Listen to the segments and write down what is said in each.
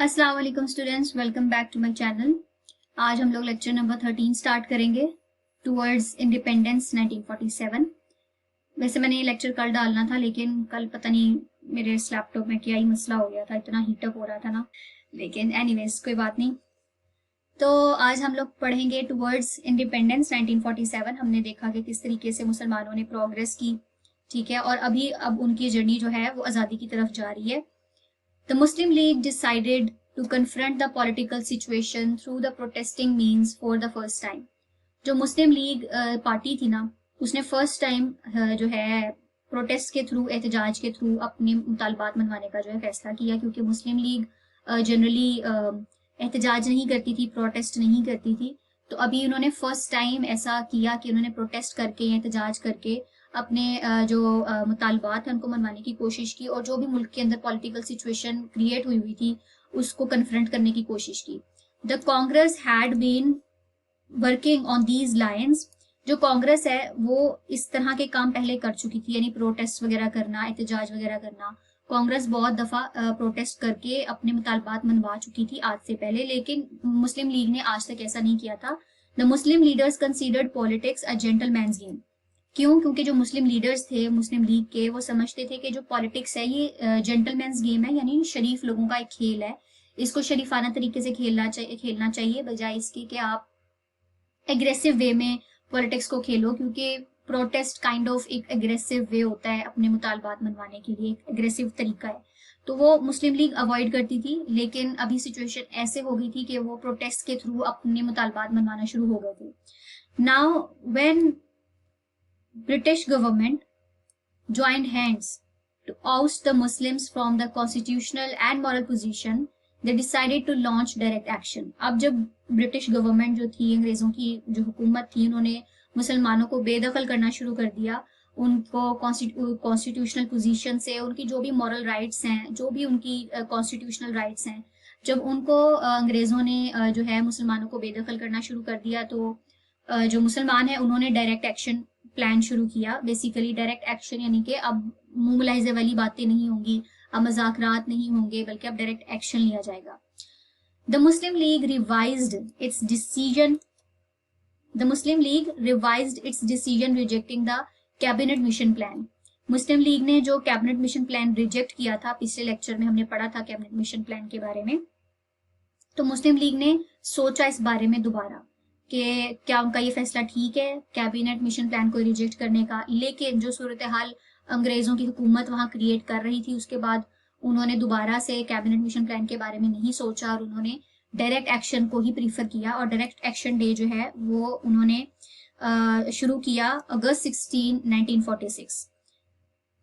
अस्सलाम वालेकुम students, welcome back to my channel. आज हम लोग लेक्चर नंबर 13 स्टार्ट करेंगे, टुवर्ड्स इंडिपेंडेंस 1947। वैसे मैंने ये लेक्चर कल डालना था, लेकिन कल पता नहीं मेरे इस लैपटॉप में क्या ही मसला हो गया था, इतना हीटअप हो रहा था ना। लेकिन एनीवेज कोई बात नहीं। तो आज हम लोग पढ़ेंगे टुवर्ड्स इंडिपेंडेंस 1947। हमने देखा कि किस तरीके से मुसलमानों ने प्रोग्रेस की, ठीक है, और अब उनकी जर्नी जो है वो आज़ादी की तरफ जा रही है। The Muslim League decided to confront the political situation through the protesting means for the first time. जो मुस्लिम लीग पार्टी थी ना, उसने फर्स्ट टाइम जो है प्रोटेस्ट के थ्रू, एहतजाज के थ्रू अपने मुतालबात मनवाने का जो है फैसला किया, क्योंकि मुस्लिम लीग जनरली एहतजाज नहीं करती थी, प्रोटेस्ट नहीं करती थी। तो अभी उन्होंने फर्स्ट टाइम ऐसा किया कि उन्होंने प्रोटेस्ट करके या एहतजाज करके अपने जो मुतालबात हैं उनको मनवाने की कोशिश की, और जो भी मुल्क के अंदर पॉलिटिकल सिचुएशन क्रिएट हुई हुई थी उसको कन्फ्रंट करने की कोशिश की। The Congress had been working on these lines. जो कांग्रेस है वो इस तरह के काम पहले कर चुकी थी, यानी प्रोटेस्ट वगैरह करना, एहतजाज वगैरह करना। कांग्रेस बहुत दफा प्रोटेस्ट करके अपने मुतालबात मनवा चुकी थी आज से पहले, लेकिन मुस्लिम लीग ने आज तक ऐसा नहीं किया था। The Muslim leaders considered politics a gentleman's game. क्यों? क्योंकि जो मुस्लिम लीडर्स थे मुस्लिम लीग के, वो समझते थे कि जो पॉलिटिक्स है ये जेंटलमैन्स गेम है, यानी शरीफ लोगों का एक खेल है। इसको शरीफाना तरीके से खेलना चाहिए बजाय इसके कि आप एग्रेसिव वे में पॉलिटिक्स को खेलो, क्योंकि प्रोटेस्ट काइंड ऑफ एक एग्रेसिव वे होता है अपने मुतालबात मनवाने के लिए, एक एग्रेसिव तरीका है। तो वो मुस्लिम लीग अवॉइड करती थी, लेकिन अभी सिचुएशन ऐसे हो गई थी कि वो प्रोटेस्ट के थ्रू अपने मुतालबात मनवाना शुरू हो गए थे। Now when British government joined hands to oust the Muslims from the constitutional and moral position, they decided to launch direct action. अब जब ब्रिटिश गवर्नमेंट जो थी, अंग्रेजों की जो हुकूमत थी, उन्होंने मुसलमानों को बेदखल करना शुरू कर दिया। उनको कॉन्स्टिट्यूशनल पोजीशन से, उनकी जो भी मॉरल राइट्स हैं, जो भी उनकी कॉन्स्टिट्यूशनल राइट्स हैं, जब उनको अंग्रेजों ने जो है मुसलमानों को बेदखल करना शुरू कर दिया, तो जो मुसलमान है उन्होंने डायरेक्ट एक्शन प्लान शुरू किया। बेसिकली डायरेक्ट एक्शन यानी कि अब मुंह मुलाहिजे वाली बातें नहीं होंगी, अब मजाकरात नहीं होंगे, बल्कि अब डायरेक्ट एक्शन लिया जाएगा। The Muslim league revised it's decision the Muslim league revised it's decision rejecting the cabinet mission plan. Muslim league ने जो कैबिनेट मिशन प्लान रिजेक्ट किया था, पिछले लेक्चर में हमने पढ़ा था कैबिनेट मिशन प्लान के बारे में, तो मुस्लिम लीग ने सोचा इस बारे में दोबारा कि क्या उनका ये फैसला ठीक है कैबिनेट मिशन प्लान को रिजेक्ट करने का। लेकिन जो सूरत हाल अंग्रेजों की हुकूमत वहां क्रिएट कर रही थी, उसके बाद उन्होंने दोबारा से कैबिनेट मिशन प्लान के बारे में नहीं सोचा, और उन्होंने डायरेक्ट एक्शन को ही प्रीफर किया। और डायरेक्ट एक्शन डे जो है वो उन्होंने शुरू किया अगस्त 16, 1946।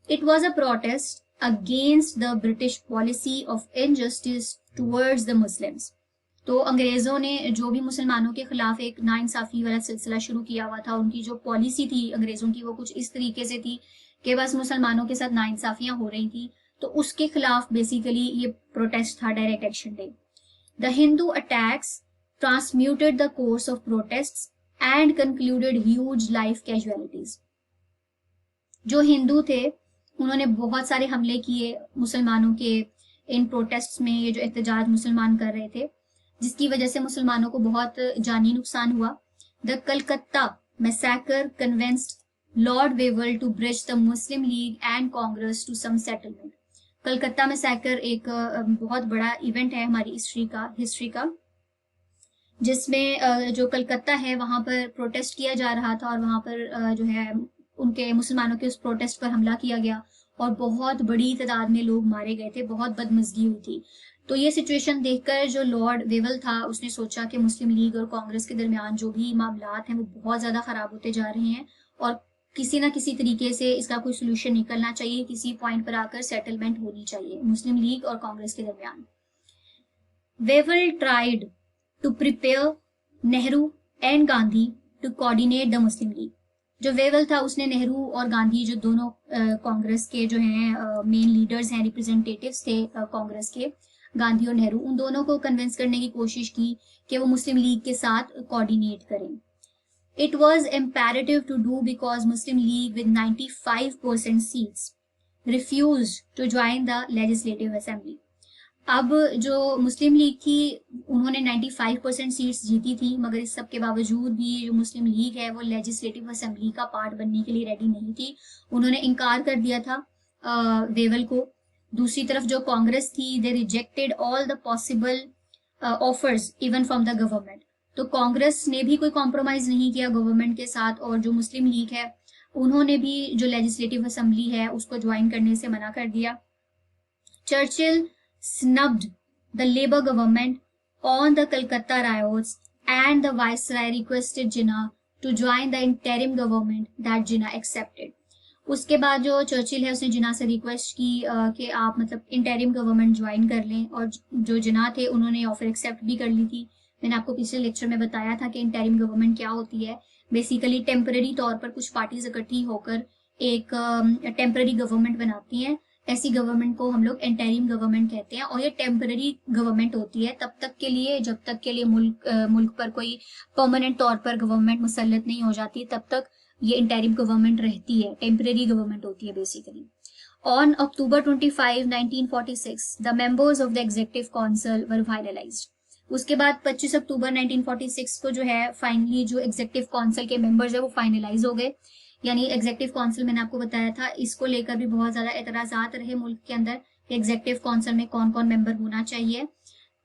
It was a protest against the British policy of injustice towards the Muslims. तो अंग्रेजों ने जो भी मुसलमानों के खिलाफ एक नाइंसाफी वाला सिलसिला शुरू किया हुआ था, उनकी जो पॉलिसी थी अंग्रेजों की, वो कुछ इस तरीके से थी कि बस मुसलमानों के साथ नाइंसाफियां हो रही थी, तो उसके खिलाफ बेसिकली ये प्रोटेस्ट था, direct action day. The Hindu attacks transmuted the course of protest and concluded huge life casualties. जो हिंदू थे उन्होंने बहुत सारे हमले किए मुसलमानों के इन प्रोटेस्ट में, ये जो एहतजाज मुसलमान कर रहे थे, जिसकी वजह से मुसलमानों को बहुत जानी नुकसान हुआ। The Calcutta massacre convinced lord Wavell to bridge the Muslim League and Congress to some settlement. Calcutta massacre एक बहुत बड़ा इवेंट है हमारी हिस्ट्री का, जिसमें जो कलकत्ता है वहां पर प्रोटेस्ट किया जा रहा था, और वहां पर जो है उनके मुसलमानों के उस प्रोटेस्ट पर हमला किया गया, और बहुत बड़ी तादाद में लोग मारे गए थे, बहुत बदमजगी हुई थी। तो ये सिचुएशन देखकर जो लॉर्ड वेवल था उसने सोचा कि मुस्लिम लीग और कांग्रेस के दरमियान जो भी मामलात हैं वो बहुत ज्यादा खराब होते जा रहे हैं, और किसी ना किसी तरीके से इसका कोई सोल्यूशन निकलना चाहिए, किसी पॉइंट पर आकर सेटलमेंट होनी चाहिए मुस्लिम लीग और कांग्रेस के दरमियान। Wavell tried to prepare Nehru and Gandhi to coordinate the Muslim League. जो वेवल था उसने नेहरू और गांधी, जो दोनों कांग्रेस के जो हैं मेन लीडर्स हैं, रिप्रेजेंटेटिव्स थे कांग्रेस के, गांधी और नेहरू, उन दोनों को कन्विंस करने की कोशिश की कि वो मुस्लिम लीग के साथ कोऑर्डिनेट करें। It was imperative to do because Muslim League with 95% seats refused to join the legislative assembly. अब जो मुस्लिम लीग थी उन्होंने 95% सीट्स जीती थी, मगर इस सब के बावजूद भी जो मुस्लिम लीग है वो लेजिस्लेटिव असेंबली का पार्ट बनने के लिए रेडी नहीं थी। उन्होंने इनकार कर दिया था वेवल को। दूसरी तरफ जो कांग्रेस थी, they rejected all the possible offers even from the government. तो कांग्रेस ने भी कोई कॉम्प्रोमाइज नहीं किया गवर्नमेंट के साथ, और जो मुस्लिम लीग है उन्होंने भी जो लेजिस्लेटिव असेंबली है उसको ज्वाइन करने से मना कर दिया। Churchill snubbed the Labour government on the Calcutta riots, and the Viceroy requested Jinnah to join the interim government that Jinnah accepted. उसके बाद जो चर्चिल है उसने जिन्ना से रिक्वेस्ट की कि आप मतलब इंटरिम गवर्नमेंट ज्वाइन कर लें, और जो जिन्ना थे उन्होंने ऑफर एक्सेप्ट भी कर ली थी। मैंने आपको पिछले लेक्चर में बताया था कि इंटरिम गवर्नमेंट क्या होती है। बेसिकली टेम्पररी तौर पर कुछ पार्टीज इकट्ठी होकर एक टेम्पररी गवर्नमेंट बनाती हैं। ऐसी गवर्नमेंट को हम लोग इंटरिम गवर्नमेंट कहते हैं, और ये टेम्पररी गवर्नमेंट होती है तब तक के लिए जब तक के लिए मुल्क पर कोई परमानेंट तौर पर गवर्नमेंट मुसल्लत नहीं हो जाती, तब तक ये इंटरिम गवर्नमेंट रहती है, टेम्पररी गवर्नमेंट होती है basically. On October 25, 1946 the members of the executive council were finalised. उसके बाद 25 अक्टूबर 1946 को जो है फाइनली जो एग्जीक्यूटिव काउंसिल के मेंबर्स है वो फाइनलाइज हो गए। यानी एग्जीक्यूटिव काउंसिल मैंने आपको बताया था, इसको लेकर भी बहुत ज्यादा एतराजात रहे मुल्क के अंदर कि एग्जीक्यूटिव काउंसिल में कौन कौन मेंबर होना चाहिए,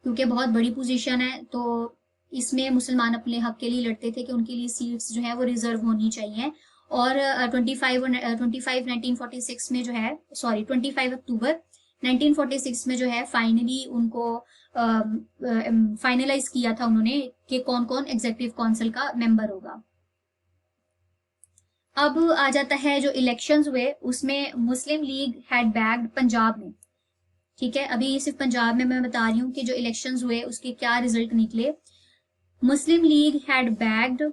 क्योंकि बहुत बड़ी पोजीशन है। तो इसमें मुसलमान अपने हक के लिए लड़ते थे कि उनके लिए सीट्स जो है वो रिजर्व होनी चाहिए। और 25 में जो है 25 अक्टूबर 1946 में जो है फाइनली उनको फाइनलाइज किया था उन्होंने कि कौन कौन एग्जीक्यूटिव काउंसिल का मेंबर होगा। अब आ जाता है जो इलेक्शंस हुए उसमें मुस्लिम लीग हैड बैग्ड पंजाब में। ठीक है, अभी सिर्फ पंजाब में मैं बता रही हूँ कि जो इलेक्शंस हुए उसके क्या रिजल्ट निकले। Muslim League had bagged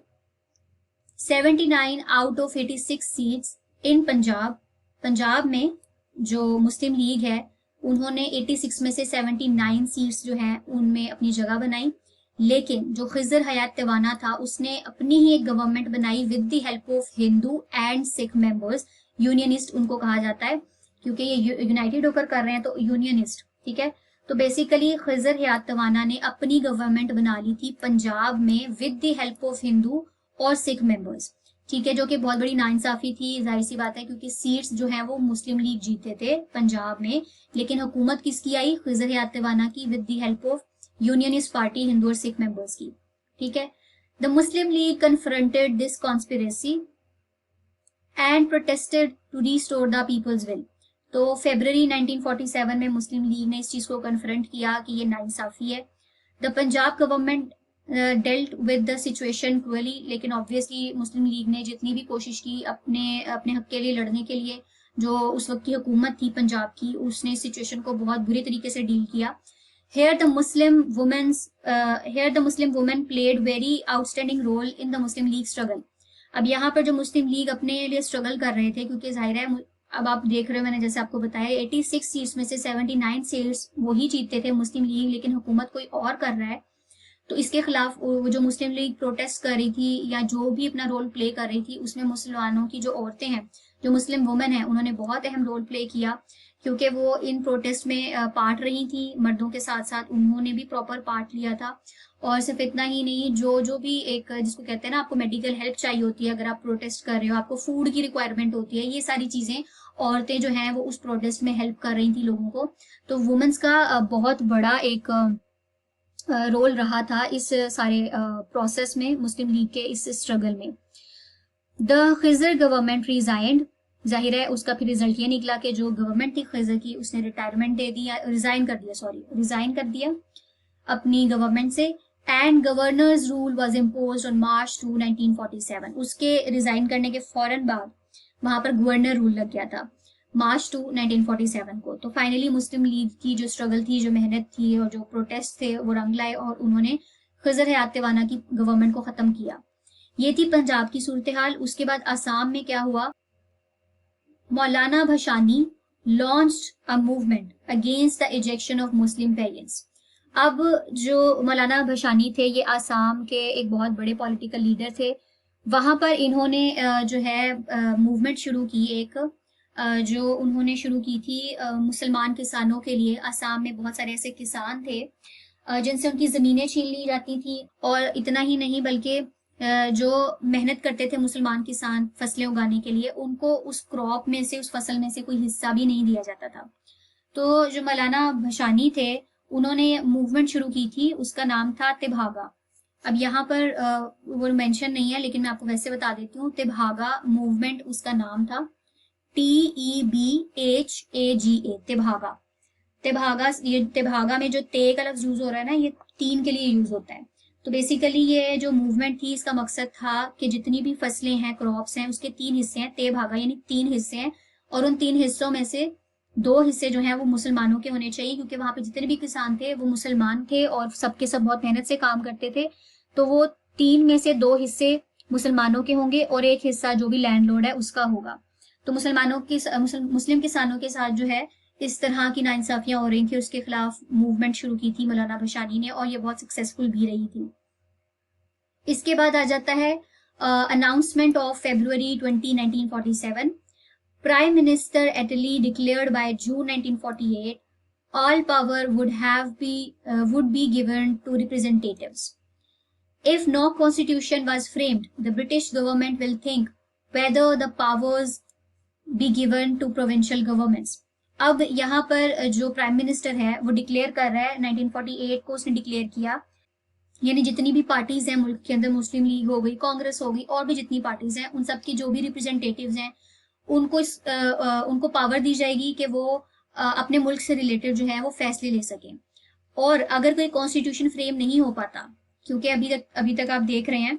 79 out of 86 seats in Punjab. Punjab में जो मुस्लिम लीग है उन्होंने 86 में से 79 सीट्स जो है उनमें अपनी जगह बनाई। लेकिन जो खिजर हयात तिवाना था उसने अपनी ही एक गवर्नमेंट बनाई with the help of Hindu and Sikh members. Unionist उनको कहा जाता है क्योंकि ये यूनाइटेड होकर कर रहे हैं, तो यूनियनिस्ट। ठीक है, तो बेसिकली खिजर हयात तिवाना ने अपनी गवर्नमेंट बना ली थी पंजाब में with the help of Hindu और सिख मेंबर्स। ठीक है, जो कि बहुत बड़ी नाइंसाफी थी, जाहिर सी बात है, क्योंकि सीट्स जो है वो मुस्लिम लीग जीते थे पंजाब में, लेकिन हुकूमत किसकी आई? खिजर हयात तिवाना की with the help of Unionist Party Hindu और सिख मेंबर्स की। ठीक है, the Muslim League confronted this conspiracy and protested to restore the people's will. तो फरवरी 1947 में मुस्लिम लीग ने इस चीज को कन्फ्रंट किया कि ये नाइंसाफी है। The Punjab government dealt with the situation cruelly, लेकिन ऑब्वियसली मुस्लिम लीग ने जितनी भी कोशिश की अपने अपने हक के लिए लड़ने के लिए, जो उस वक्त की हुकूमत थी पंजाब की, उसने सिचुएशन को बहुत बुरी तरीके से डील किया। Here the Muslim women played very outstanding role in the Muslim League struggle. अब यहाँ पर जो मुस्लिम लीग अपने लिए स्ट्रगल कर रहे थे, क्योंकि जाहिर है अब आप देख रहे हो, मैंने जैसे आपको बताया 86 सीट्स में से 79 सीट्स वही जीतते थे मुस्लिम लीग, लेकिन हुकूमत कोई और कर रहा है। तो इसके खिलाफ वो जो मुस्लिम लीग प्रोटेस्ट कर रही थी या जो भी अपना रोल प्ले कर रही थी, उसमें मुसलमानों की जो औरतें हैं, जो मुस्लिम वुमेन है, उन्होंने बहुत अहम रोल प्ले किया, क्योंकि वो इन प्रोटेस्ट में पार्ट रही थी मर्दों के साथ साथ, उन्होंने भी प्रॉपर पार्ट लिया था। और सिर्फ इतना ही नहीं, जो भी एक जिसको कहते हैं ना, आपको मेडिकल हेल्प चाहिए होती है अगर आप प्रोटेस्ट कर रहे हो, आपको फूड की रिक्वायरमेंट होती है, ये सारी चीजें औरतें जो हैं वो उस प्रोटेस्ट में हेल्प कर रही थी लोगों को। तो वुमेन्स का बहुत बड़ा एक रोल रहा था इस सारे प्रोसेस में, मुस्लिम लीग के इस स्ट्रगल में। द खिजर गवर्नमेंट रिजाइंड, जाहिर है उसका फिर रिजल्ट ये निकला कि जो गवर्नमेंट थी खिजर की उसने रिटायरमेंट दे दी, रिजाइन कर दिया अपनी गवर्नमेंट से। And governors rule was imposed on March 2, 1947। उसके रिजाइन करने के फौरन बाद वहां पर गवर्नर रूल लग गया था मार्च 2, 1947 को। तो फाइनली मुस्लिम लीग की जो स्ट्रगल थी, जो मेहनत थी और जो प्रोटेस्ट थे, वो रंग लाए और उन्होंने खिजर हयात तिवाना की गवर्नमेंट को खत्म किया। ये थी पंजाब की सूरत हाल। उसके बाद आसाम में क्या हुआ? Maulana Bhashani launched a movement against the ejection of Muslim parents. अब जो मौलाना भशानी थे ये आसाम के एक बहुत बड़े पॉलिटिकल लीडर थे। वहां पर इन्होंने जो है मूवमेंट शुरू की एक जो उन्होंने शुरू की थी मुसलमान किसानों के लिए। असम में बहुत सारे ऐसे किसान थे जिनसे उनकी ज़मीनें छीन ली जाती थी, और इतना ही नहीं बल्कि जो मेहनत करते थे मुसलमान किसान फसलें उगाने के लिए, उनको उस क्रॉप में से, उस फसल में से कोई हिस्सा भी नहीं दिया जाता था। तो जो मौलाना भशानी थे, उन्होंने मूवमेंट शुरू की थी, उसका नाम था तिभागा। अब यहाँ पर वो मेंशन नहीं है, लेकिन मैं आपको वैसे बता देती हूँ। तिभागा मूवमेंट उसका नाम था, TEBHAGA, तिभागा। तिभागा, ये तिभागा में जो ते का लफ्ज यूज हो रहा है ना, ये तीन के लिए यूज होता है। तो बेसिकली ये जो मूवमेंट थी, इसका मकसद था कि जितनी भी फसलें हैं, क्रॉप्स हैं, उसके तीन हिस्से हैं, ते भागा यानी तीन हिस्से हैं, और उन तीन हिस्सों में से दो हिस्से जो हैं वो मुसलमानों के होने चाहिए, क्योंकि वहां पे जितने भी किसान थे वो मुसलमान थे और सबके सब बहुत मेहनत से काम करते थे। तो वो तीन में से दो हिस्से मुसलमानों के होंगे और एक हिस्सा जो भी लैंडलॉर्ड है उसका होगा। तो मुसलमानों की मुस्लिम किसानों के साथ जो है इस तरह की नाइंसाफियां हो रही थी, उसके खिलाफ मूवमेंट शुरू की थी मौलाना भशानी ने, और ये बहुत सक्सेसफुल भी रही थी। इसके बाद आ जाता है announcement of February 20, 1947। Prime minister Attlee declared by June 1948 all power would be given to representatives. If no constitution was framed, the British government will think whether the powers be given to provincial governments. अब यहाँ पर जो prime minister है वो declare कर रहा है, 1948 को उसने डिक्लेयर किया, यानी जितनी भी पार्टीज हैं मुल्क के अंदर, मुस्लिम लीग हो गई, कांग्रेस हो गई, और भी जितनी पार्टीज हैं, उन सबकी जो भी रिप्रेजेंटेटिव्स हैं, उनको पावर दी जाएगी कि वो अपने मुल्क से रिलेटेड जो है वो फैसले ले सकें। और अगर कोई कॉन्स्टिट्यूशन फ्रेम नहीं हो पाता, क्योंकि अभी तक आप देख रहे हैं,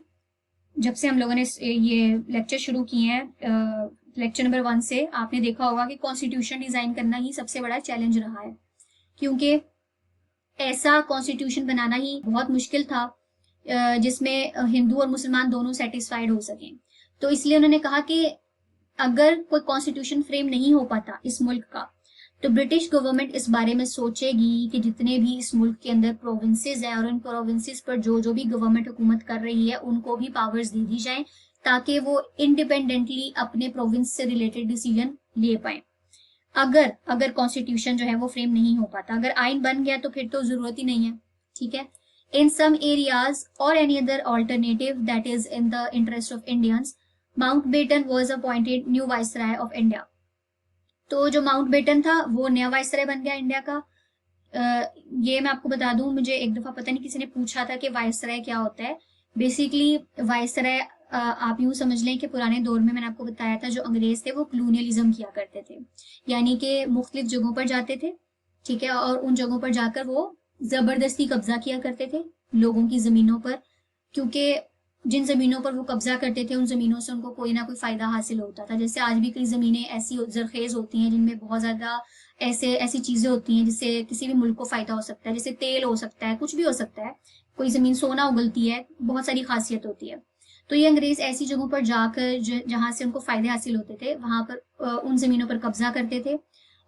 जब से हम लोगों ने ये लेक्चर शुरू किए हैं, लेक्चर नंबर 1 से आपने देखा होगा कि कॉन्स्टिट्यूशन डिजाइन करना ही सबसे बड़ा चैलेंज रहा है, क्योंकि ऐसा कॉन्स्टिट्यूशन बनाना ही बहुत मुश्किल था जिसमें हिंदू और मुसलमान दोनों सेटिस्फाइड हो सकें। तो इसलिए उन्होंने कहा कि अगर कोई कॉन्स्टिट्यूशन फ्रेम नहीं हो पाता इस मुल्क का, तो ब्रिटिश गवर्नमेंट इस बारे में सोचेगी कि जितने भी इस मुल्क के अंदर प्रोविंसेस हैं, और उन प्रोविंसेस पर जो जो भी गवर्नमेंट हुकूमत कर रही है, उनको भी पावर्स दे दी जाए, ताकि वो इंडिपेंडेंटली अपने प्रोविंस से रिलेटेड डिसीजन ले पाए। अगर कॉन्स्टिट्यूशन जो है वो फ्रेम नहीं हो पाता, अगर आइन बन गया तो फिर तो जरूरत ही नहीं है, ठीक है। इन सम एरियाज और any other alternative that is in the interest of Indians, Mountbatten was appointed new viceroy of India. तो जो माउंटबेटन था वो नया वाइसराय बन गया इंडिया का। ये मैं आपको बता दूं, मुझे एक दफा पता नहीं किसी ने पूछा था कि वाइसराय क्या होता है। बेसिकली वाइसराय आप यूं समझ लें कि पुराने दौर में, मैंने आपको बताया था, जो अंग्रेज थे वो कॉलोनियलिज्म किया करते थे, यानी कि मुख्तलिफ जगहों पर जाते थे, ठीक है, और उन जगहों पर जाकर वो जबरदस्ती कब्जा किया करते थे लोगों की जमीनों पर, क्योंकि जिन जमीनों पर वो कब्जा करते थे उन जमीनों से उनको कोई ना कोई फायदा हासिल होता था। जैसे आज भी कई जमीनें ऐसी जरखेज होती हैं जिनमें बहुत ज्यादा ऐसी चीजें होती हैं जिससे किसी भी मुल्क को फायदा हो सकता है, जैसे तेल हो सकता है, कुछ भी हो सकता है, कोई जमीन सोना उगलती है, बहुत सारी खासियत होती है। तो ये अंग्रेज ऐसी जगहों पर जाकर जहां से उनको फायदे हासिल होते थे, वहां पर उन जमीनों पर कब्जा करते थे,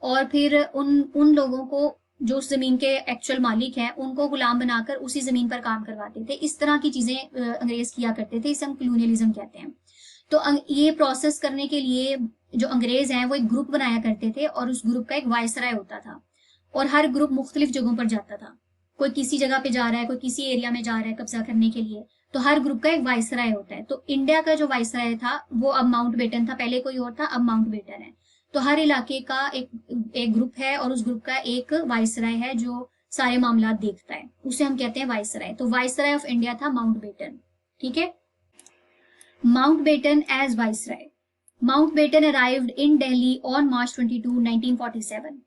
और फिर उन लोगों को जो उस जमीन के एक्चुअल मालिक हैं उनको गुलाम बनाकर उसी जमीन पर काम करवाते थे। इस तरह की चीजें अंग्रेज किया करते थे, इसे हम कॉलोनियलिज्म कहते हैं। तो ये प्रोसेस करने के लिए जो अंग्रेज हैं वो एक ग्रुप बनाया करते थे, और उस ग्रुप का एक वाइसराय होता था, और हर ग्रुप मुख्तलिफ जगहों पर जाता था। कोई किसी जगह पे जा रहा है, कोई किसी एरिया में जा रहा है कब्जा करने के लिए, तो हर ग्रुप का एक वाइसराय होता है। तो इंडिया का जो वाइसराय था वो अब माउंटबेटन था, पहले कोई और था, अब माउंटबेटन है। तो हर इलाके का एक ग्रुप है, और उस ग्रुप का एक वाइसराय है जो सारे मामला देखता है, उसे हम कहते हैं वाइसराय। तो वाइसराय ऑफ इंडिया था माउंटबेटन, ठीक है। Mountbatten as viceroy. Mountbatten arrived in Delhi on March 22, 1947।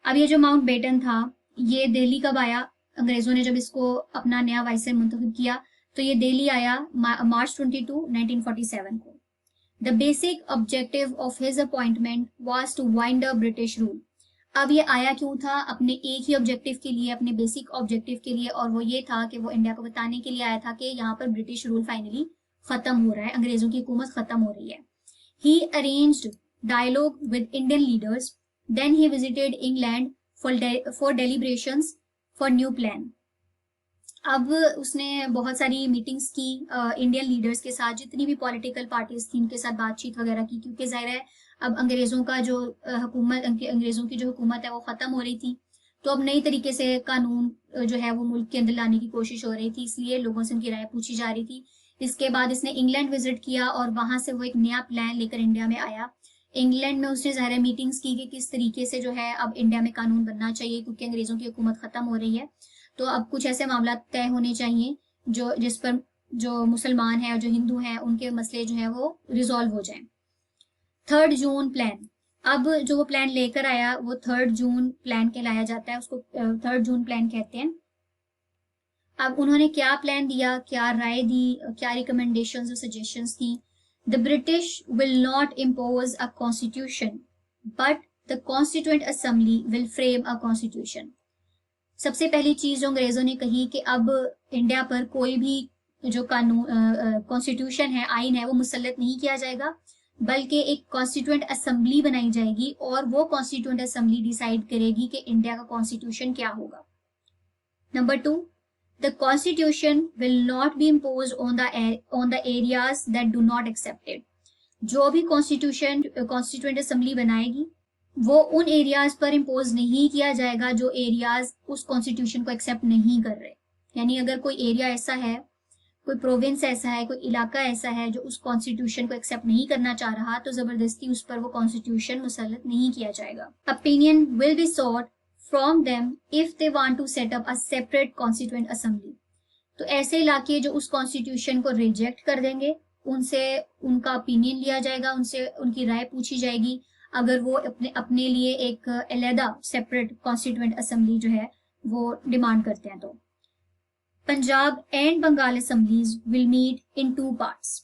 अब ये जो माउंटबेटन था ये दिल्ली कब आया? अंग्रेजों ने जब इसको अपना नया वाइसराय मुंतखब किया तो ये दिल्ली आया March 22, 1947 को। The basic objective of his appointment was to wind up British rule. अब ये आया क्यों था? अपने एक ही ऑब्जेक्टिव के लिए, अपने बेसिक ऑब्जेक्टिव के लिए, और वो ये था कि वो इंडिया को बताने के लिए आया था कि यहाँ पर ब्रिटिश रूल फाइनली खत्म हो रहा है, अंग्रेजों की हुकूमत खत्म हो रही है। He arranged dialogue with Indian leaders. Then he visited England for deliberations for new plan. अब उसने बहुत सारी मीटिंग्स की इंडियन लीडर्स के साथ, जितनी भी पॉलिटिकल पार्टीज थी उनके साथ बातचीत वगैरह की, क्योंकि जाहिर है अब अंग्रेजों का जो अंग्रेजों की जो हुकूमत है वो खत्म हो रही थी, तो अब नई तरीके से कानून जो है वो मुल्क के अंदर लाने की कोशिश हो रही थी, इसलिए लोगों से उनकी राय पूछी जा रही थी। इसके बाद इसने इंग्लैंड विजिट किया और वहां से वो एक नया प्लान लेकर इंडिया में आया। इंग्लैंड में उसने ज़ाहिर मीटिंग्स की कि किस तरीके से जो है अब इंडिया में कानून बनना चाहिए, क्योंकि अंग्रेजों की हुकूमत खत्म हो रही है। तो अब कुछ ऐसे मामला तय होने चाहिए जो जिस पर जो मुसलमान हैं और जो हिंदू हैं उनके मसले जो है वो रिजॉल्व हो जाएं। 3 जून प्लान, अब जो वो प्लान लेकर आया वो 3 जून प्लान कहलाया जाता है, उसको 3 जून प्लान कहते हैं। अब उन्होंने क्या प्लान दिया, क्या राय दी, क्या रिकमेंडेशंस और suggestions the. The British will not impose a constitution but the constituent assembly will frame a constitution. सबसे पहली चीज जो अंग्रेजों ने कही कि अब इंडिया पर कोई भी जो कानून कॉन्स्टिट्यूशन है, आइन है, वो मुसल्लत नहीं किया जाएगा, बल्कि एक कॉन्स्टिट्यूएंट असेंबली बनाई जाएगी और वो कॉन्स्टिट्यूएंट असेंबली डिसाइड करेगी कि इंडिया का कॉन्स्टिट्यूशन क्या होगा। Number 2, the constitution will not be imposed on the areas that do not accept it। जो भी कॉन्स्टिट्यूएंट असेंबली बनाएगी वो उन एरियाज पर इम्पोज नहीं किया जाएगा जो एरियाज उस कॉन्स्टिट्यूशन को एक्सेप्ट नहीं कर रहे। यानी अगर कोई एरिया ऐसा है, कोई प्रोविंस ऐसा है, कोई इलाका ऐसा है जो उस कॉन्स्टिट्यूशन को एक्सेप्ट नहीं करना चाह रहा, तो जबरदस्ती उस पर वो कॉन्स्टिट्यूशन मुसल्लत नहीं किया जाएगा। Opinion will be sought from them if they want to set up a separate constituent assembly। तो ऐसे इलाके जो उस कॉन्स्टिट्यूशन को रिजेक्ट कर देंगे, उनसे उनका ओपिनियन लिया जाएगा, उनसे उनकी राय पूछी जाएगी अगर वो अपने लिए एक अलहदा सेपरेट कॉन्स्टिट्यूएंट असेंबली जो है वो डिमांड करते हैं। तो Punjab and Bengal assemblies will meet in 2 parts.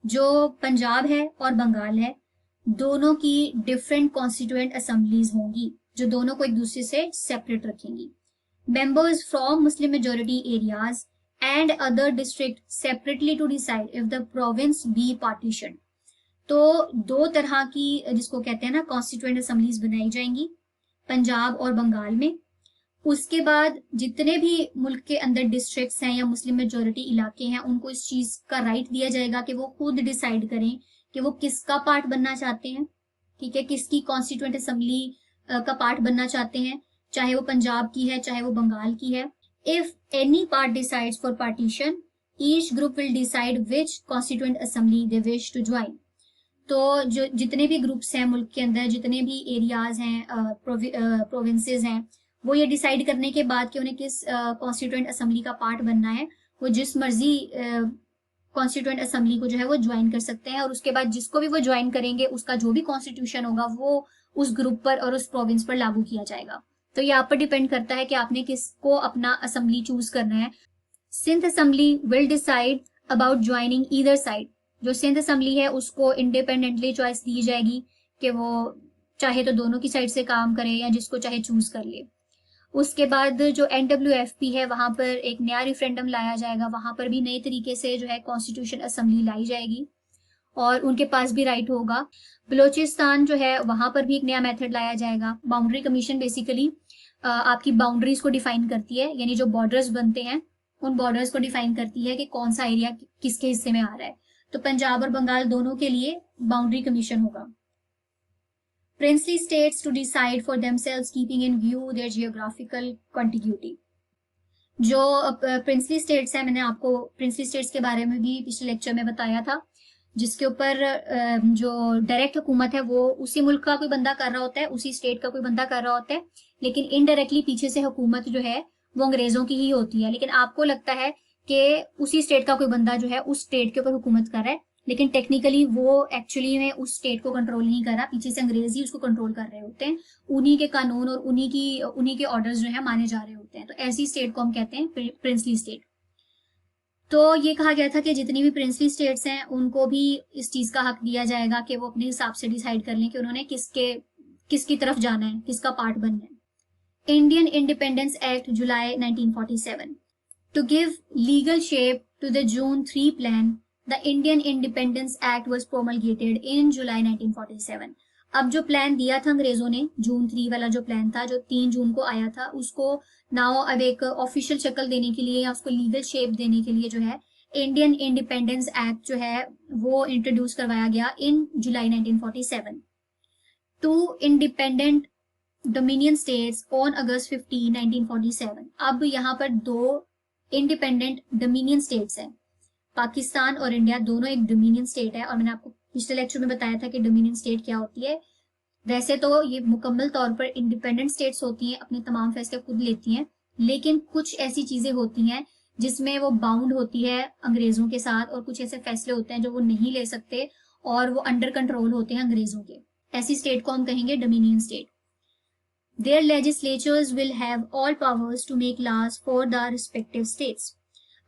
जो पंजाब है और बंगाल है, दोनों की डिफरेंट कॉन्स्टिट्यूएंट असेंबलीज होंगी जो दोनों को एक दूसरे से सेपरेट रखेंगी। Members from Muslim majority areas and other district separately to decide if the province be partition. तो 2 तरह की जिसको कहते हैं ना कॉन्स्टिट्यूएंट असेंबलीज बनाई जाएंगी पंजाब और बंगाल में। उसके बाद जितने भी मुल्क के अंदर डिस्ट्रिक्ट्स हैं या मुस्लिम मेजोरिटी इलाके हैं, उनको इस चीज का राइट दिया जाएगा कि वो खुद डिसाइड करें कि वो किसका पार्ट बनना चाहते हैं। ठीक है, किसकी कॉन्स्टिट्यूएंट असेंबली का पार्ट बनना चाहते हैं, चाहे वो पंजाब की है चाहे वो बंगाल की है। If any part decides for partition, each group will decide which constituent assembly they wish to join. तो जो जितने भी ग्रुप्स हैं मुल्क के अंदर, जितने भी एरियाज हैं, प्रोविंसेस हैं, वो ये डिसाइड करने के बाद कि उन्हें किस कॉन्स्टिट्यूएंट असेंबली का पार्ट बनना है, वो जिस मर्जी कॉन्स्टिट्यूएंट असेंबली को जो है वो ज्वाइन कर सकते हैं। और उसके बाद जिसको भी वो ज्वाइन करेंगे उसका जो भी कॉन्स्टिट्यूशन होगा वो उस ग्रुप पर और उस प्रोविंस पर लागू किया जाएगा। तो ये आप पर डिपेंड करता है कि आपने किसको अपना असेंबली चूज करना है। Sindh assembly will decide about joining either side. जो सिंध असेंबली है उसको इंडिपेंडेंटली चॉइस दी जाएगी कि वो चाहे तो दोनों की साइड से काम करे या जिसको चाहे चूज कर ले। उसके बाद जो NWFP है वहां पर एक नया रिफरेंडम लाया जाएगा, वहां पर भी नए तरीके से जो है कॉन्स्टिट्यूशन असेंबली लाई जाएगी और उनके पास भी राइट होगा। बलोचिस्तान जो है वहां पर भी एक नया मेथड लाया जाएगा। बाउंड्री कमीशन बेसिकली आपकी बाउंड्रीज को डिफाइन करती है, यानी जो बॉर्डर्स बनते हैं उन बॉर्डर्स को डिफाइन करती है कि कौन सा एरिया किसके हिस्से में आ रहा है। तो पंजाब और बंगाल दोनों के लिए बाउंड्री कमीशन होगा। princely states to decide for themselves keeping in view their geographical contiguity। जो प्रिंसली स्टेट्स है, मैंने आपको प्रिंसली स्टेट्स के बारे में भी पिछले लेक्चर में बताया था, जिसके ऊपर जो डायरेक्ट हुकूमत है वो उसी मुल्क का कोई बंदा कर रहा होता है, उसी स्टेट का कोई बंदा कर रहा होता है, लेकिन इनडायरेक्टली पीछे से हुकूमत जो है वो अंग्रेजों की ही होती है। लेकिन आपको लगता है कि उसी स्टेट का कोई बंदा जो है उस स्टेट के ऊपर हुकूमत कर रहा है, लेकिन टेक्निकली वो एक्चुअली में उस स्टेट को कंट्रोल नहीं कर रहा, पीछे से अंग्रेज ही उसको कंट्रोल कर रहे होते हैं। उन्हीं के कानून और उन्हीं के ऑर्डर्स जो है माने जा रहे होते हैं। तो ऐसी स्टेट को हम कहते हैं प्रिंसली स्टेट। तो ये कहा गया था कि जितनी भी प्रिंसली स्टेट्स हैं उनको भी इस चीज का हक दिया जाएगा कि वो अपने हिसाब से डिसाइड कर लें कि उन्होंने किसकी तरफ जाना है, किसका पार्ट बनना है। Indian independence act July 1947 to give legal shape to the June 3 plan. The Indian Independence Act was promulgated in July 1947। अब जो प्लान दिया था अंग्रेजों ने, जून 3 वाला जो प्लान था जो 3 जून को आया था, उसको नाउ अब एक ऑफिशियल शक्ल देने के लिए या उसको लीगल शेप देने के लिए जो है इंडियन इंडिपेंडेंस एक्ट जो है वो इंट्रोड्यूस करवाया गया in July 1947। Two independent dominion states on August 15, 1947। अब यहाँ पर दो इंडिपेंडेंट डोमिनियन स्टेट्स हैं, पाकिस्तान और इंडिया दोनों एक डोमिनियन स्टेट है। और मैंने आपको पिछले लेक्चर में बताया था कि डोमिनियन स्टेट क्या होती है। वैसे तो ये मुकम्मल तौर पर इंडिपेंडेंट स्टेट्स होती हैं, अपने तमाम फैसले खुद लेती हैं, लेकिन कुछ ऐसी चीजें होती हैं जिसमें वो बाउंड होती है अंग्रेजों के साथ, और कुछ ऐसे फैसले होते हैं जो वो नहीं ले सकते और वो अंडर कंट्रोल होते हैं अंग्रेजों के। ऐसी स्टेट को हम कहेंगे dominion state. Their legislatures will have all powers to make laws for the respective states.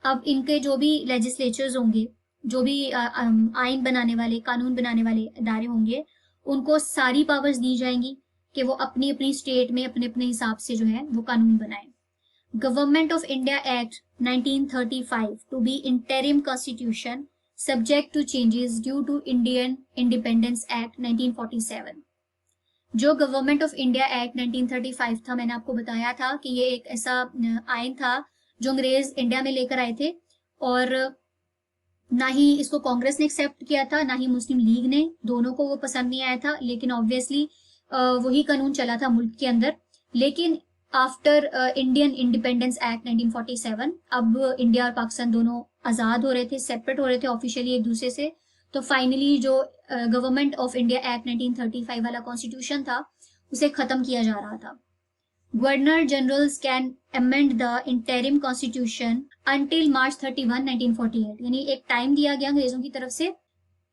अब इनके जो भी लेजिस्लेचर्स होंगे, जो भी आइन बनाने वाले, कानून बनाने वाले इदारे होंगे, उनको सारी पावर्स दी जाएंगी कि वो अपनी अपनी स्टेट में अपने अपने हिसाब से जो है वो कानून बनाए। Government of India act 1935 to be interim constitution subject to changes due to Indian independence act 1947। जो गवर्नमेंट ऑफ इंडिया एक्ट 1935 था, मैंने आपको बताया था कि ये एक ऐसा आइन था जो अंग्रेज इंडिया में लेकर आए थे, और ना ही इसको कांग्रेस ने एक्सेप्ट किया था, ना ही मुस्लिम लीग ने, दोनों को वो पसंद नहीं आया था। लेकिन ऑब्वियसली वही कानून चला था मुल्क के अंदर। लेकिन आफ्टर इंडियन इंडिपेंडेंस एक्ट 1947, अब इंडिया और पाकिस्तान दोनों आजाद हो रहे थे, सेपरेट हो रहे थे ऑफिशियली एक दूसरे से। तो फाइनली जो गवर्नमेंट ऑफ इंडिया एक्ट 1935 वाला कॉन्स्टिट्यूशन था उसे खत्म किया जा रहा था। Governor generals can amend the interim constitution until March 31, 1948। यानी एक टाइम दिया गया अंग्रेजों की तरफ से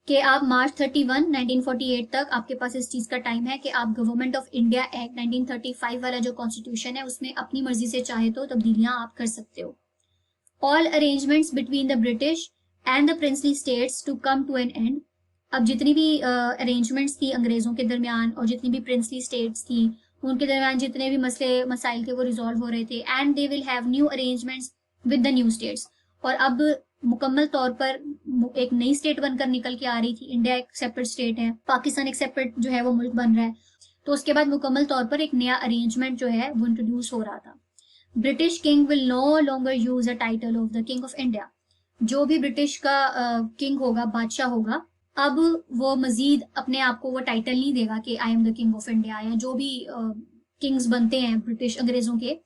कि आप मार्च 31, 1948 तक आपके पास इस चीज का टाइम है कि आप गवर्नमेंट ऑफ इंडिया एक्ट 1935 वाला जो कॉन्स्टिट्यूशन है उसमें अपनी मर्जी से चाहे तो तब्दीलियां आप कर सकते हो। All arrangements between the British and the princely states to come to an end. अब जितनी भी अरेंजमेंट्स थी अंग्रेजों के दरमियान और जितनी भी प्रिंसली स्टेट्स थी उनके दरमियान जितने भी मसले मसाइल थे वो रिजॉल्व हो रहे थे। And they will have new arrangements with the new states. और अब मुकम्मल तौर पर एक नई स्टेट बनकर निकल के आ रही थी। इंडिया एक सेपरेट स्टेट है, पाकिस्तान एक सेपरेट जो है वो मुल्क बन रहा है। तो उसके बाद मुकम्मल तौर पर एक नया अरेंजमेंट जो है वो इंट्रोड्यूस हो रहा था। British king will no longer use a title of the king of India. जो भी ब्रिटिश का किंग होगा, बादशाह होगा, अब वो मजीद अपने आप को वो टाइटल नहीं देगा कि I am the king of India, या जो भी किंग्स बनते हैं ब्रिटिश अंग्रेजों के,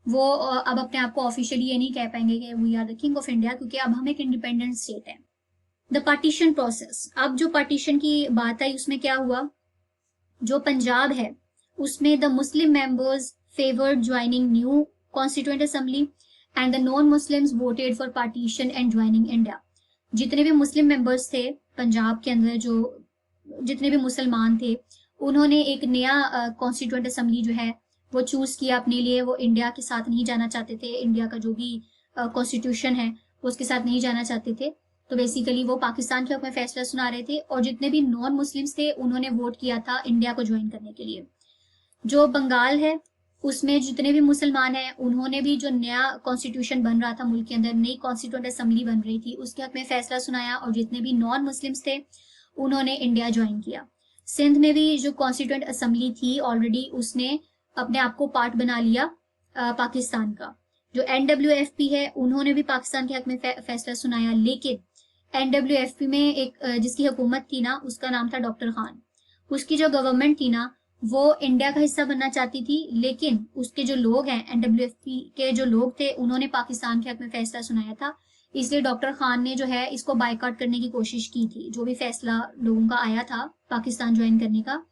वो अब अपने आप को ऑफिशियली ये नहीं कह पाएंगे कि we are the king of India, क्योंकि अब हम एक इंडिपेंडेंट स्टेट है। The partition process. अब जो पार्टीशन की बात आई उसमें क्या हुआ, जो पंजाब है उसमें the Muslim members favoured joining new constituent assembly and the non Muslims voted for partition and joining India. जितने भी मुस्लिम मेंबर्स थे पंजाब के अंदर, जो जितने भी मुसलमान थे, उन्होंने एक नया कॉन्स्टिट्यूएंट असेंबली जो है वो चूज किया अपने लिए। वो इंडिया के साथ नहीं जाना चाहते थे, इंडिया का जो भी कॉन्स्टिट्यूशन है वो उसके साथ नहीं जाना चाहते थे। तो बेसिकली वो पाकिस्तान के हक में फैसला सुना रहे थे, और जितने भी नॉन मुस्लिम्स थे उन्होंने वोट किया था इंडिया को ज्वाइन करने के लिए। जो बंगाल है उसमें जितने भी मुसलमान हैं उन्होंने भी जो नया कॉन्स्टिट्यूशन बन रहा था मुल्क के अंदर, नई कॉन्स्टिट्यूएंट असेंबली बन रही थी, उसके हक में फैसला सुनाया, और जितने भी नॉन मुस्लिम्स थे उन्होंने इंडिया ज्वाइन किया। सिंध में भी जो कॉन्स्टिट्यूएंट असेंबली थी ऑलरेडी उसने अपने आप को पार्ट बना लिया पाकिस्तान का। जो NWFP है उन्होंने भी पाकिस्तान के हक में फैसला सुनाया, लेकिन NWFP में एक जिसकी हुकूमत थी ना उसका नाम था डॉक्टर खान। उसकी जो गवर्नमेंट थी ना वो इंडिया का हिस्सा बनना चाहती थी, लेकिन उसके जो लोग हैं NWFP के जो लोग थे उन्होंने पाकिस्तान के हक में फैसला सुनाया था। इसलिए डॉक्टर खान ने जो है इसको बायकॉट करने की कोशिश की थी। जो भी फैसला लोगों का आया था पाकिस्तान ज्वाइन करने का,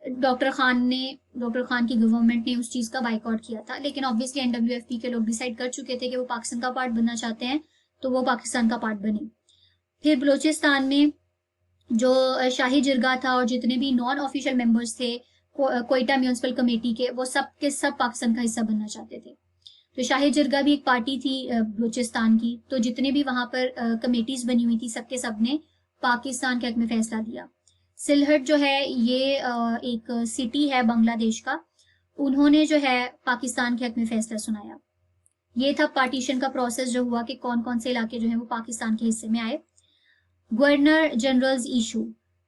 डॉक्टर खान की गवर्नमेंट ने उस चीज का बायकॉट किया था। लेकिन ऑब्वियसली NWFP के लोग डिसाइड कर चुके थे कि वो पाकिस्तान का पार्ट बनना चाहते हैं, तो वो पाकिस्तान का पार्ट बने। फिर बलूचिस्तान में जो शाही जिरगा था और जितने भी नॉन ऑफिशियल मेंबर्स थे कोयटा म्यूनिसिपल कमेटी के, वो सब के सब पाकिस्तान का हिस्सा बनना चाहते थे। तो शाही जिरगा भी एक पार्टी थी बलूचिस्तान की। तो जितने भी वहां पर कमेटीज बनी हुई थी सबके सब ने पाकिस्तान के हक में फैसला दिया। सिलहट जो है ये एक सिटी है बांग्लादेश का, उन्होंने जो है पाकिस्तान के हक में फैसला सुनाया। ये था पार्टीशन का प्रोसेस जो हुआ कि कौन कौन से इलाके जो है वो पाकिस्तान के हिस्से में आए। Governor generals issue.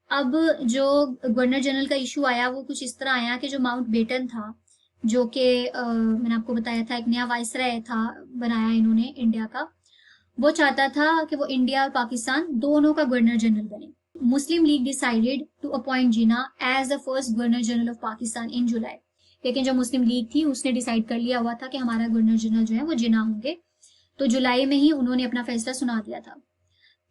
अब जो गवर्नर जनरल का इशू आया वो कुछ इस तरह आया कि जो माउंट बेटन था, जो कि मैंने आपको बताया था एक नया वाइसराय था बनाया इन्होंने इंडिया का, वो चाहता था कि वो इंडिया और पाकिस्तान दोनों का गवर्नर जनरल बने। Muslim League decided to appoint Jinnah as the first governor general of Pakistan in July. लेकिन जो मुस्लिम लीग थी उसने डिसाइड कर लिया हुआ था कि हमारा गवर्नर जनरल जो है वो जिन्ना होंगे, तो जुलाई में ही उन्होंने अपना फैसला सुना दिया था।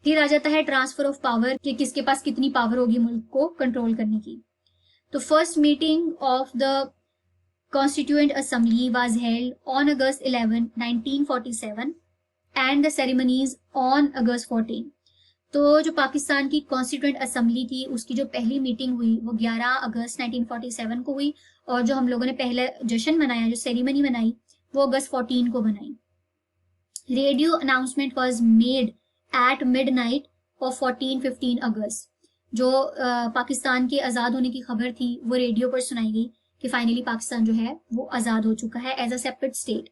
फिर आ जाता है ट्रांसफर ऑफ पावर, कि किसके पास कितनी पावर होगी मुल्क को कंट्रोल करने की। तो first meeting of the Constituent Assembly was held on August 11, 1947 and the ceremonies on August 14. तो जो पाकिस्तान की कॉन्स्टिट्यूएंट असेंबली थी उसकी जो पहली मीटिंग हुई वो 11 अगस्त 1947 को हुई, और जो हम लोगों ने पहले जश्न मनाया, जो सेरेमनी मनाई, वो अगस्त 14 को बनाई। Radio announcement was made at midnight of 14-15 अगस्त। जो पाकिस्तान के आज़ाद होने की खबर थी वो रेडियो पर सुनाई गई कि फाइनली पाकिस्तान जो है वो आज़ाद हो चुका है as a separate state.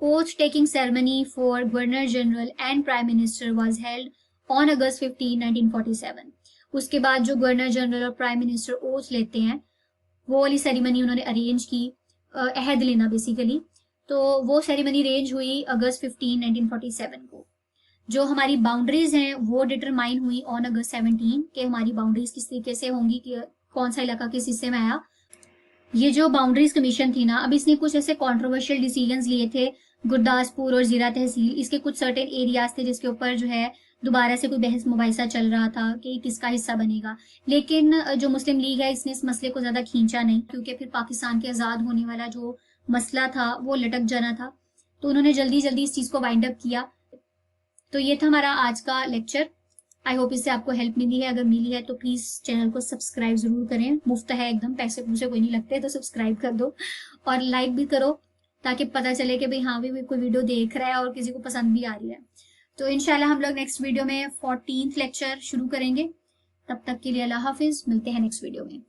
Oath taking ceremony for governor general and prime minister was held on August 15, 1947। उसके बाद जो गवर्नर जनरल और प्राइम मिनिस्टर ओथ लेते हैं वो वाली सेरेमनी उन्होंने अरेंज की, अहद लेना बेसिकली। तो वो सेरेमनी अरेंज हुई अगस्त 15, 1947 को। जो हमारी बाउंड्रीज हैं वो डिटरमाइन हुई ऑन अगस्त 17 कि हमारी बाउंड्रीज किस तरीके से होंगी, कि कौन सा इलाका किस हिस्से में आया। ये जो बाउंड्रीज कमीशन थी ना, अब इसने कुछ ऐसे कॉन्ट्रोवर्शियल डिसीजंस लिए थे, गुरदासपुर और जीरा तहसील, इसके कुछ सर्टेन एरियाज थे जिसके ऊपर जो है दोबारा से कोई बहस मुबाहिसा चल रहा था कि किसका हिस्सा बनेगा। लेकिन जो मुस्लिम लीग है इसने इस मसले को ज्यादा खींचा नहीं, क्योंकि फिर पाकिस्तान के आजाद होने वाला जो मसला था वो लटक जाना था, तो उन्होंने जल्दी जल्दी इस चीज को वाइंड अप किया। तो ये था हमारा आज का लेक्चर। आई होप इससे आपको हेल्प मिली है। अगर मिली है तो प्लीज चैनल को सब्सक्राइब जरूर करें, मुफ्त है एकदम, पैसे पूसे कोई नहीं लगते, तो सब्सक्राइब कर दो और लाइक भी करो ताकि पता चले कि भाई हाँ भी कोई वीडियो देख रहा है और किसी को पसंद भी आ रही है। तो इंशाल्लाह हम लोग नेक्स्ट वीडियो में 14th लेक्चर शुरू करेंगे। तब तक के लिए अल्लाह हाफिज, मिलते हैं नेक्स्ट वीडियो में।